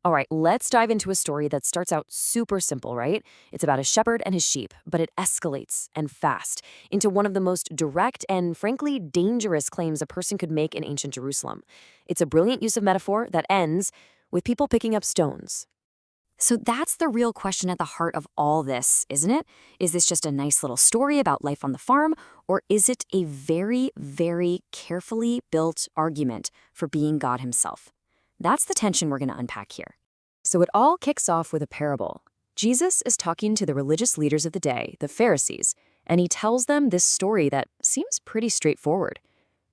All right, let's dive into a story that starts out super simple, right? It's about a shepherd and his sheep, but it escalates and fast into one of the most direct and frankly dangerous claims a person could make in ancient Jerusalem. It's a brilliant use of metaphor that ends with people picking up stones. So that's the real question at the heart of all this, isn't it? Is this just a nice little story about life on the farm, or is it a very, very carefully built argument for being God himself? That's the tension we're going to unpack here. So it all kicks off with a parable. Jesus is talking to the religious leaders of the day, the Pharisees, and he tells them this story that seems pretty straightforward.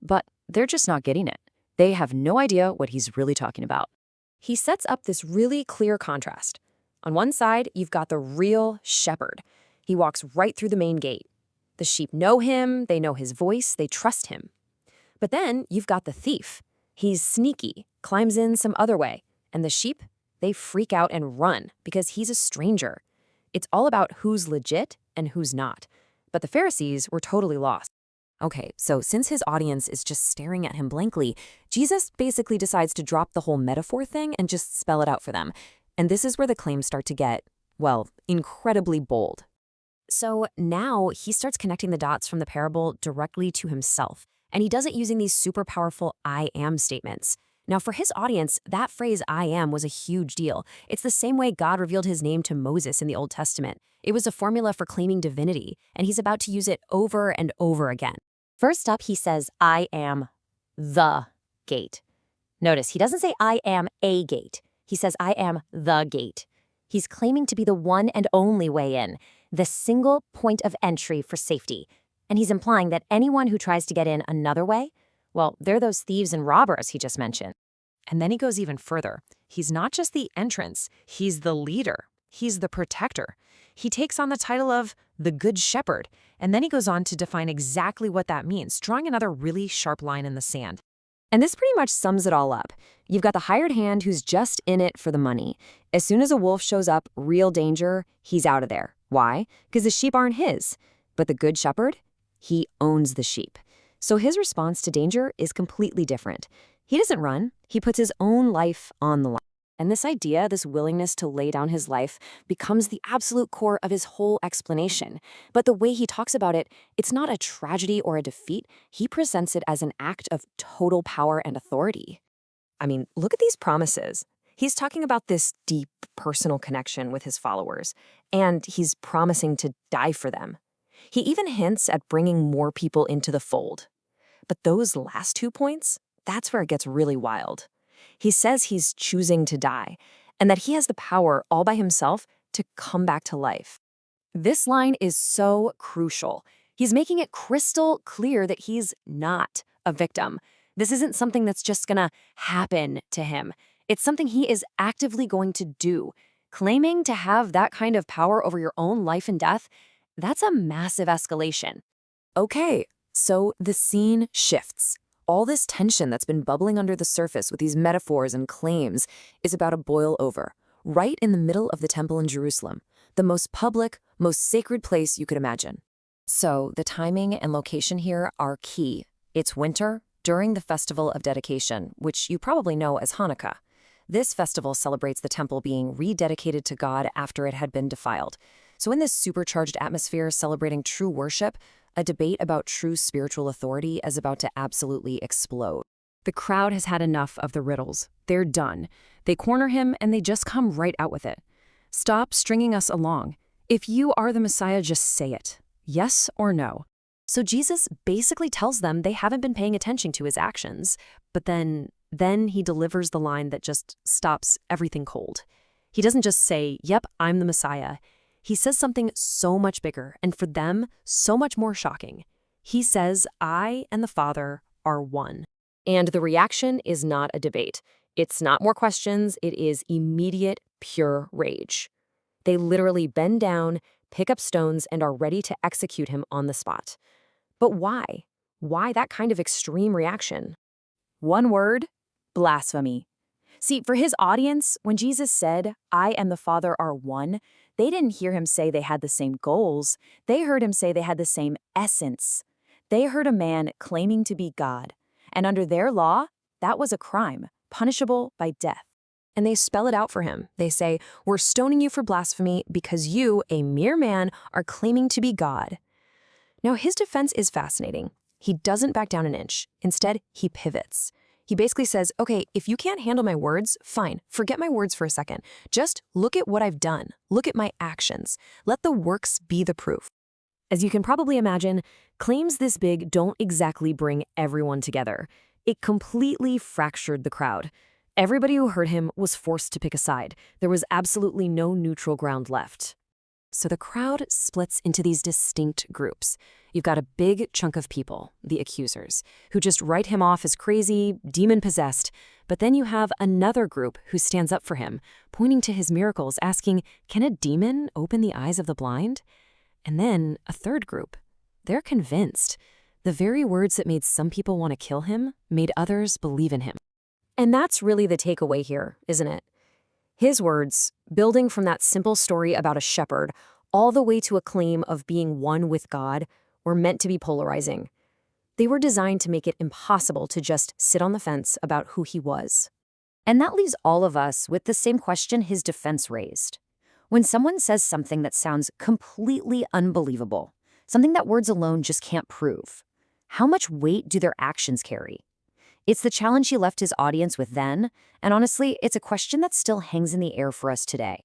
But they're just not getting it. They have no idea what he's really talking about. He sets up this really clear contrast. On one side, you've got the real shepherd. He walks right through the main gate. The sheep know him, they know his voice, they trust him. But then you've got the thief. He's sneaky, climbs in some other way, and the sheep, they freak out and run because he's a stranger. It's all about who's legit and who's not. But the Pharisees were totally lost. Okay, so since his audience is just staring at him blankly, Jesus basically decides to drop the whole metaphor thing and just spell it out for them. And this is where the claims start to get, well, incredibly bold. So now he starts connecting the dots from the parable directly to himself. And he does it using these super powerful I am statements. Now, for his audience, that phrase I am was a huge deal. It's the same way God revealed his name to Moses in the Old Testament. It was a formula for claiming divinity, and he's about to use it over and over again. First up, he says, I am the gate. Notice, he doesn't say I am a gate. He says I am the gate. He's claiming to be the one and only way in, the single point of entry for safety. And he's implying that anyone who tries to get in another way, well, they're those thieves and robbers he just mentioned. And then he goes even further. He's not just the entrance, he's the leader. He's the protector. He takes on the title of the Good Shepherd, and then he goes on to define exactly what that means, drawing another really sharp line in the sand. And this pretty much sums it all up. You've got the hired hand who's just in it for the money. As soon as a wolf shows up, real danger, he's out of there. Why? Because the sheep aren't his. But the Good Shepherd, he owns the sheep. So his response to danger is completely different. He doesn't run. He puts his own life on the line. And this idea, this willingness to lay down his life, becomes the absolute core of his whole explanation. But the way he talks about it, it's not a tragedy or a defeat. He presents it as an act of total power and authority. I mean, look at these promises. He's talking about this deep personal connection with his followers, and he's promising to die for them. He even hints at bringing more people into the fold. But those last 2 points, that's where it gets really wild. He says he's choosing to die, and that he has the power all by himself to come back to life. This line is so crucial. He's making it crystal clear that he's not a victim. This isn't something that's just gonna happen to him. It's something he is actively going to do. Claiming to have that kind of power over your own life and death, that's a massive escalation. Okay, so the scene shifts. All this tension that's been bubbling under the surface with these metaphors and claims is about to boil over, right in the middle of the temple in Jerusalem, the most public, most sacred place you could imagine. So the timing and location here are key. It's winter, during the Festival of Dedication, which you probably know as Hanukkah. This festival celebrates the temple being rededicated to God after it had been defiled. So in this supercharged atmosphere celebrating true worship, a debate about true spiritual authority is about to absolutely explode. The crowd has had enough of the riddles. They're done. They corner him and they just come right out with it. Stop stringing us along. If you are the Messiah, just say it. Yes or no. So Jesus basically tells them they haven't been paying attention to his actions, but then he delivers the line that just stops everything cold. He doesn't just say, yep, I'm the Messiah. He says something so much bigger, and for them, so much more shocking. He says, I and the Father are one. And the reaction is not a debate. It's not more questions. It is immediate, pure rage. They literally bend down, pick up stones, and are ready to execute him on the spot. But why? Why that kind of extreme reaction? One word, blasphemy. See, for his audience, when Jesus said, I and the Father are one, they didn't hear him say they had the same goals. They heard him say they had the same essence. They heard a man claiming to be God. And under their law, that was a crime, punishable by death. and they spell it out for him. They say, "We're stoning you for blasphemy because you, a mere man, are claiming to be God." Now, his defense is fascinating. He doesn't back down an inch. Instead, he pivots. He basically says, okay, if you can't handle my words, fine, forget my words for a second. Just look at what I've done. Look at my actions. Let the works be the proof. As you can probably imagine, claims this big don't exactly bring everyone together. It completely fractured the crowd. Everybody who heard him was forced to pick a side. There was absolutely no neutral ground left. So the crowd splits into these distinct groups. You've got a big chunk of people, the accusers, who just write him off as crazy, demon-possessed. But then you have another group who stands up for him, pointing to his miracles, asking, can a demon open the eyes of the blind? And then a third group. They're convinced. The very words that made some people want to kill him made others believe in him. And that's really the takeaway here, isn't it? His words, building from that simple story about a shepherd all the way to a claim of being one with God, were meant to be polarizing. They were designed to make it impossible to just sit on the fence about who he was. And that leaves all of us with the same question his defense raised. When someone says something that sounds completely unbelievable, something that words alone just can't prove, how much weight do their actions carry? It's the challenge he left his audience with then, and honestly, it's a question that still hangs in the air for us today.